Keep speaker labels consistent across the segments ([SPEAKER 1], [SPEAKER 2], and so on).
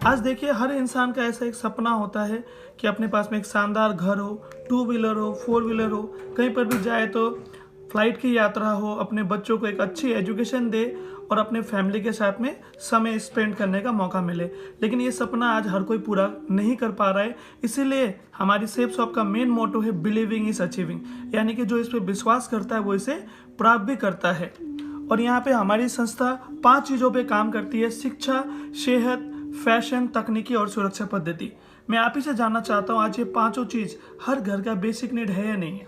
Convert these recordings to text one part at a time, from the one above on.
[SPEAKER 1] आज देखिए हर इंसान का ऐसा एक सपना होता है कि अपने पास में एक शानदार घर हो, टू व्हीलर हो, फोर व्हीलर हो, कहीं पर भी जाए तो फ्लाइट की यात्रा हो, अपने बच्चों को एक अच्छी एजुकेशन दे और अपने फैमिली के साथ में समय स्पेंड करने का मौका मिले। लेकिन ये सपना आज हर कोई पूरा नहीं कर पा रहा है। इसीलिए हमारी सेफ शॉप का मेन मोटो है बिलीविंग इज अचीविंग, यानी कि जो इस पर विश्वास करता है वो इसे प्राप्त भी करता है। और यहाँ पे हमारी संस्था 5 चीज़ों पे काम करती है: शिक्षा, सेहत, फैशन, तकनीकी और सुरक्षा पद्धति। मैं आप ही से जानना चाहता हूँ आज ये पांचों चीज हर घर का बेसिक नीड है या नहीं है।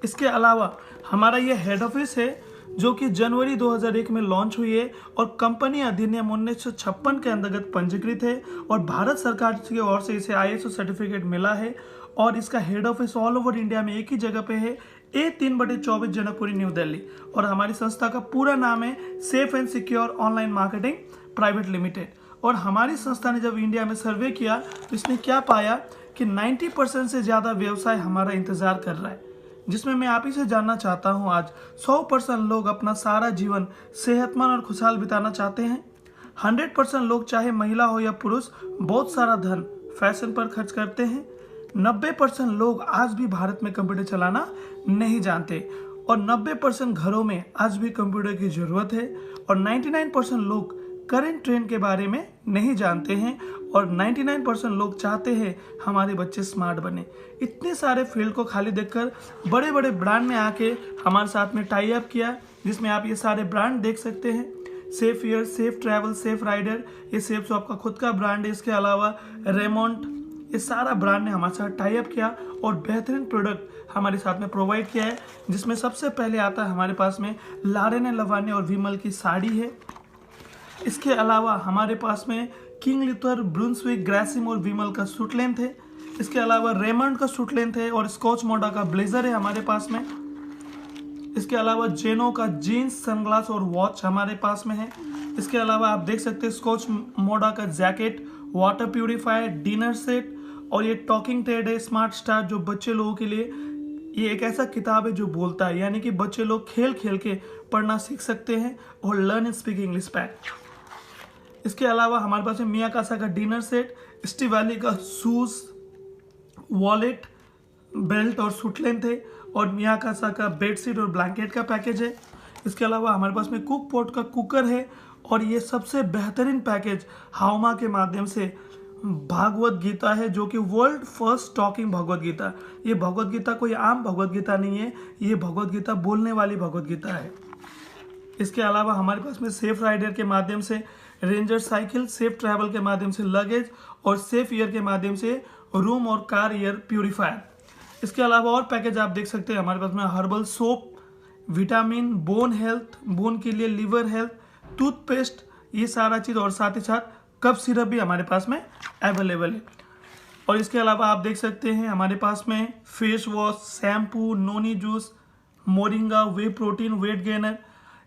[SPEAKER 1] इसके अलावा हमारा ये हेड ऑफिस है जो कि जनवरी 2001 में लॉन्च हुई है और कंपनी अधिनियम 1956 के अंतर्गत पंजीकृत है और भारत सरकार की ओर से इसे ISO सर्टिफिकेट मिला है। और इसका head office all over India में एक ही जगह पे है, A3/24 जनकपुरी, न्यू दिल्ली। और हमारी संस्था का पूरा नाम है safe and secure online marketing private limited. और हमारी संस्था ने जब इंडिया में सर्वे किया तो इसने क्या पाया कि 90% से ज़्यादा व्यवसाय हमारा इंतज़ार कर रहा है, जिसमें मैं आप ही से जानना चाहता हूँ आज 100% लोग अपना सारा जीवन सेहतमंद और खुशहाल बिताना चाहते हैं। 100% लोग, चाहे महिला हो या पुरुष, बहुत सारा धन फैशन पर खर्च करते हैं। 90% लोग आज भी भारत में कंप्यूटर चलाना नहीं जानते और 90% घरों में आज भी कंप्यूटर की ज़रूरत है। और 99% लोग करंट ट्रेंड के बारे में नहीं जानते हैं और 99% लोग चाहते हैं हमारे बच्चे स्मार्ट बने। इतने सारे फील्ड को खाली देखकर बड़े बड़े ब्रांड ने आके हमारे साथ में टाई अप किया, जिसमें आप ये सारे ब्रांड देख सकते हैं: safe air, safe travel, safe rider, ये सेफ शॉप का खुद का ब्रांड है। इसके अलावा रेमोंट, ये सारा ब्रांड ने हमारे साथ टाई अप किया और बेहतरीन प्रोडक्ट हमारे साथ में प्रोवाइड किया है, जिसमें सबसे पहले आता है हमारे पास में लारेन लवाने और विमल की साड़ी है। इसके अलावा हमारे पास में किंग लिथर, ब्रुंसविक, ग्रासिम और विमल का सूट लेंथ है। इसके अलावा रेमंड का सूट लेंथ है और स्कॉच मोडा का ब्लेजर है हमारे पास में। इसके अलावा जेनो का जीन्स, सनग्लास और वॉच हमारे पास में है। इसके अलावा आप देख सकते हैं स्कॉच मोडा का jacket, water purifier, dinner set और ये टॉकिंग टेड है स्मार्ट स्टार, जो बच्चे लोगों के लिए ये एक ऐसा किताब है जो बोलता है, यानी कि बच्चे लोग खेल खेल के पढ़ना सीख सकते हैं और लर्न स्पीक इंग्लिश पैक। इसके अलावा हमारे पास है मियाकासा का डिनर सेट, स्टीवाली का शूज, वॉलेट, बेल्ट और सूट लेंथ है और मियाकासा का बेडशीट और ब्लैंकेट का पैकेज है। इसके अलावा हमारे पास में कुक पॉट का कुकर है और ये सबसे बेहतरीन पैकेज हाउमा के माध्यम से भागवत गीता है, जो कि world first talking Bhagavad Gita. ये भगवत गीता कोई आम भगवत गीता नहीं है, ये भगवत गीता बोलने वाली भगवत गीता है। इसके अलावा हमारे पास में सेफ राइडर के माध्यम से रेंजर साइकिल, सेफ ट्रैवल के माध्यम से लगेज और सेफ एयर के माध्यम से रूम और कार एयर प्यूरिफायर। इसके अलावा और पैकेज आप देख सकते हैं हमारे पास में herbal soap, vitamin, bone health, bone के लिए लिवर हेल्थ, टूथपेस्ट, ये सारा चीज़ और साथ ही साथ कफ सिरप भी हमारे पास में अवेलेबल है। और इसके अलावा आप देख सकते हैं हमारे पास में face wash, shampoo, noni juice, moringa, whey protein, weight gainer,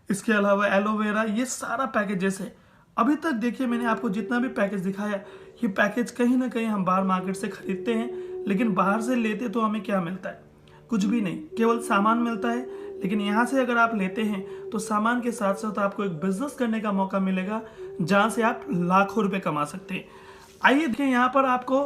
[SPEAKER 1] इसके अलावा एलोवेरा, ये सारा पैकेजेस है। अभी तक देखिए मैंने आपको जितना भी पैकेज दिखाया, ये पैकेज कहीं ना कहीं हम बाहर मार्केट से खरीदते हैं, लेकिन बाहर से लेते तो हमें क्या मिलता है? कुछ भी नहीं, केवल सामान मिलता है। लेकिन यहाँ से अगर आप लेते हैं तो सामान के साथ साथ आपको एक बिजनेस करने का मौका मिलेगा, जहाँ से आप लाखों रुपए कमा सकते हैं। आइए देखिए, यहाँ पर आपको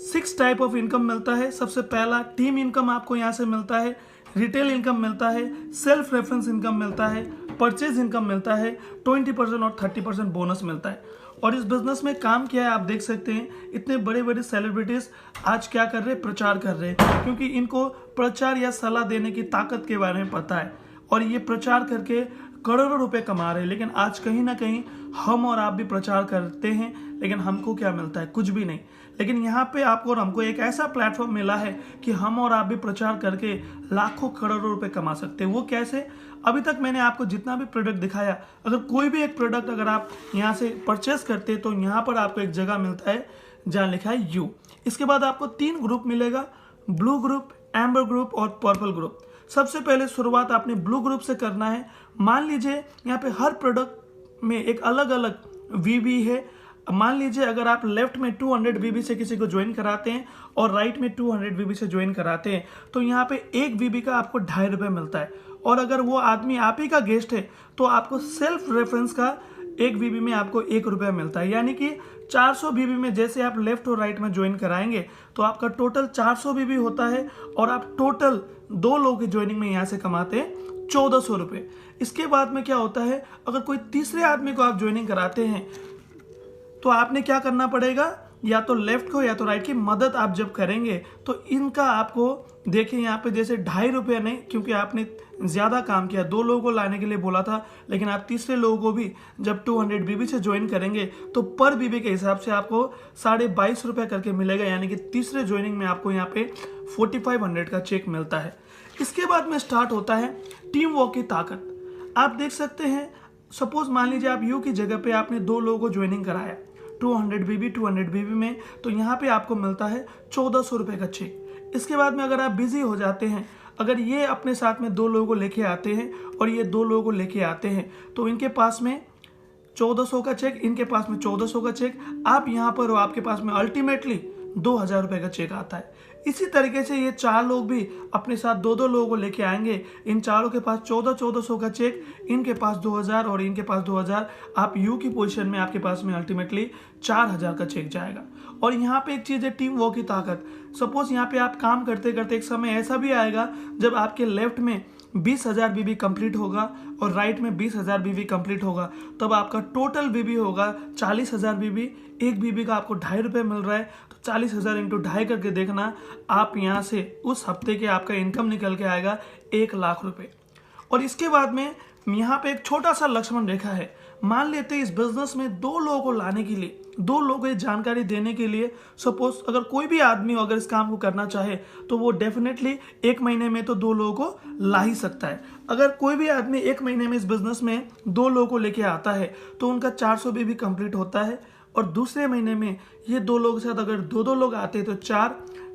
[SPEAKER 1] 6 टाइप ऑफ इनकम मिलता है। सबसे पहला टीम इनकम आपको यहाँ से मिलता है, रिटेल इनकम मिलता है, सेल्फ रेफरेंस इनकम मिलता है, परचेज इनकम मिलता है, 20% और 30% बोनस मिलता है। और इस बिजनेस में काम किया है, आप देख सकते हैं इतने बड़े बड़े सेलिब्रिटीज आज क्या कर रहे हैं, प्रचार कर रहे हैं, क्योंकि इनको प्रचार या सलाह देने की ताकत के बारे में पता है और ये प्रचार करके करोड़ों रुपए कमा रहे हैं। लेकिन आज कहीं ना कहीं हम और आप भी प्रचार करते हैं, लेकिन हमको क्या मिलता है? कुछ भी नहीं। लेकिन यहाँ पे आपको और हमको एक ऐसा प्लेटफॉर्म मिला है कि हम और आप भी प्रचार करके लाखों करोड़ों रुपए कमा सकते हैं। वो कैसे? अभी तक मैंने आपको जितना भी प्रोडक्ट दिखाया, अगर कोई भी एक प्रोडक्ट अगर आप यहाँ से परचेस करते हैं तो यहाँ पर आपको एक जगह मिलता है जहाँ लिखा है यू। इसके बाद आपको 3 ग्रुप मिलेगा, ब्लू ग्रुप, एम्बर ग्रुप और पर्पल ग्रुप। सबसे पहले शुरुआत आपने ब्लू ग्रुप से करना है। मान लीजिए यहाँ पे हर प्रोडक्ट में एक अलग अलग वीबी है। मान लीजिए अगर आप लेफ्ट में 200 वीबी से किसी को ज्वाइन कराते हैं और राइट में 200 वीबी से ज्वाइन कराते हैं तो यहाँ पे 1 वीबी का आपको 2.5 रुपये मिलता है। और अगर वो आदमी आप ही का गेस्ट है तो आपको सेल्फ रेफरेंस का 1 बीबी में आपको 1 रुपया मिलता है। यानी कि 400 बीबी में जैसे आप लेफ्ट और राइट में ज्वाइन कराएंगे तो आपका टोटल 400 बीबी होता है और आप टोटल 2 लोगों की ज्वाइनिंग में यहाँ से कमाते हैं 1400 रुपये। इसके बाद में क्या होता है, अगर कोई तीसरे आदमी को आप ज्वाइनिंग कराते हैं तो आपने क्या करना पड़ेगा, या तो लेफ्ट को या तो राइट की मदद आप जब करेंगे तो इनका आपको देखिए यहाँ पे जैसे 2.5 रुपये नहीं, क्योंकि आपने ज़्यादा काम किया, 2 लोगों को लाने के लिए बोला था, लेकिन आप तीसरे लोगों को भी जब 200 बीबी से ज्वाइन करेंगे तो पर बीबी के हिसाब से आपको 22.5 रुपये करके मिलेगा। यानी कि तीसरे ज्वाइनिंग में आपको यहाँ पे 4500 का चेक मिलता है। इसके बाद में स्टार्ट होता है टीम वर्क की ताकत। आप देख सकते हैं, सपोज मान लीजिए आप यू की जगह पे आपने 2 लोगों को ज्वाइनिंग कराया 200 बीबी में, तो यहाँ पे आपको मिलता है 1400 रुपये का चेक। इसके बाद में अगर आप बिजी हो जाते हैं, अगर ये अपने साथ में 2 लोगों को लेके आते हैं और ये 2 लोगों को लेके आते हैं तो इनके पास में 1400 का चेक, इनके पास में 1400 का चेक, आप यहाँ पर हो, आपके पास में अल्टीमेटली 2000 रुपये का चेक आता है। इसी तरीके से ये 4 लोग भी अपने साथ 2-2 लोगों को लेके आएंगे, इन चारों के पास 1400 का चेक, इनके पास 2000 और इनके पास 2000, आप यू की पोजीशन में आपके पास में अल्टीमेटली 4000 का चेक जाएगा। और यहाँ पे एक चीज़ है टीम वर्क की ताकत। सपोज यहाँ पे आप काम करते करते एक समय ऐसा भी आएगा जब आपके लेफ्ट में 20,000 बीबी कंप्लीट होगा और राइट में 20,000 बीबी कंप्लीट होगा, तब आपका टोटल बीबी होगा 40,000 बीबी। एक बीबी का आपको 2.5 रुपये मिल रहा है, तो 40,000 इंटू 2.5 करके देखना, आप यहाँ से उस हफ्ते के आपका इनकम निकल के आएगा 1 लाख रुपये। और इसके बाद में यहाँ पे एक छोटा सा लक्ष्मण रेखा है। मान लेते हैं इस बिजनेस में 2 लोगों को लाने के लिए, 2 लोगों को जानकारी देने के लिए, सपोज अगर कोई भी आदमी अगर इस काम को करना चाहे तो वो डेफिनेटली 1 महीने में तो 2 लोगों को ला ही सकता है। अगर कोई भी आदमी 1 महीने में इस बिजनेस में 2 लोगों को लेके आता है तो उनका 400 बीबी कंप्लीट होता है, और दूसरे महीने में ये 2 लोगों के साथ अगर 2-2 लोग आते हैं तो 4,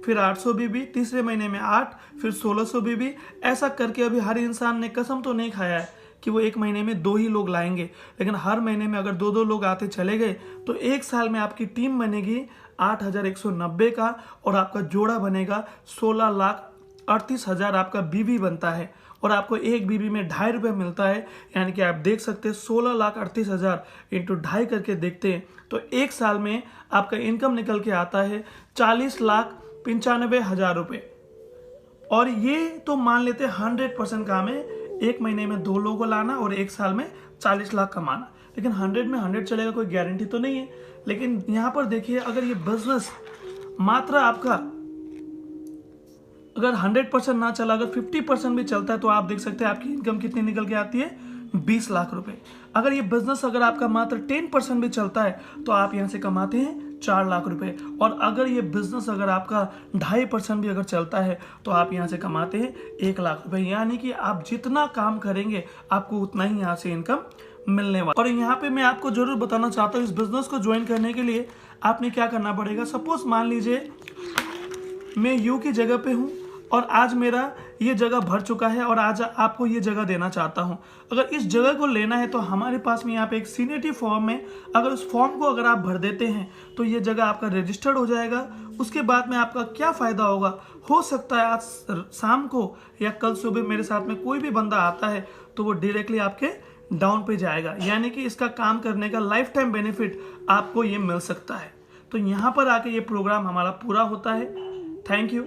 [SPEAKER 1] फिर 800 बीबी, तीसरे महीने में 8, फिर 1600 बीबी। ऐसा करके अभी हर इंसान ने कसम तो नहीं खाया है कि वो 1 महीने में 2 ही लोग लाएंगे, लेकिन हर महीने में अगर 2-2 लोग आते चले गए तो 1 साल में आपकी टीम बनेगी 8190 का और आपका जोड़ा बनेगा 16,38,000 आपका बीबी बनता है। और आपको एक बीबी में 2.5 रुपये मिलता है। यानी कि आप देख सकते हैं 16,38,000 इंटू 2.5 करके देखते हैं तो 1 साल में आपका इनकम निकल के आता है 40,95,000 रुपये। और ये तो मान लेते हैं 100% काम है, 1 महीने में 2 लोगों को लाना और 1 साल में 40 लाख कमाना। लेकिन 100 में 100 चलेगा कोई गारंटी तो नहीं है। लेकिन यहाँ पर देखिए, अगर ये बिजनेस मात्र आपका अगर 100% ना चला, अगर 50% भी चलता है तो आप देख सकते हैं आपकी इनकम कितनी निकल के आती है, 20 लाख रुपए। अगर ये बिजनेस अगर आपका मात्र 10% भी चलता है तो आप यहाँ से कमाते हैं 4 लाख रुपए। और अगर ये बिजनेस अगर आपका 2.5% भी अगर चलता है तो आप यहाँ से कमाते हैं 1 लाख रुपए। यानी कि आप जितना काम करेंगे आपको उतना ही यहाँ से इनकम मिलने वाला। और यहाँ पे मैं आपको जरूर बताना चाहता हूँ, इस बिजनेस को ज्वाइन करने के लिए आपने क्या करना पड़ेगा। सपोज मान लीजिए मैं यू की जगह पे हूँ और आज मेरा ये जगह भर चुका है और आज आपको ये जगह देना चाहता हूँ। अगर इस जगह को लेना है तो हमारे पास में यहाँ पे एक सीनियरिटी फॉर्म है। अगर उस फॉर्म को अगर आप भर देते हैं तो ये जगह आपका रजिस्टर्ड हो जाएगा। उसके बाद में आपका क्या फ़ायदा होगा, हो सकता है आज शाम को या कल सुबह मेरे साथ में कोई भी बंदा आता है तो वो डायरेक्टली आपके डाउन पे जाएगा। यानी कि इसका काम करने का लाइफ टाइम बेनिफिट आपको ये मिल सकता है। तो यहाँ पर आके ये प्रोग्राम हमारा पूरा होता है। Thank you.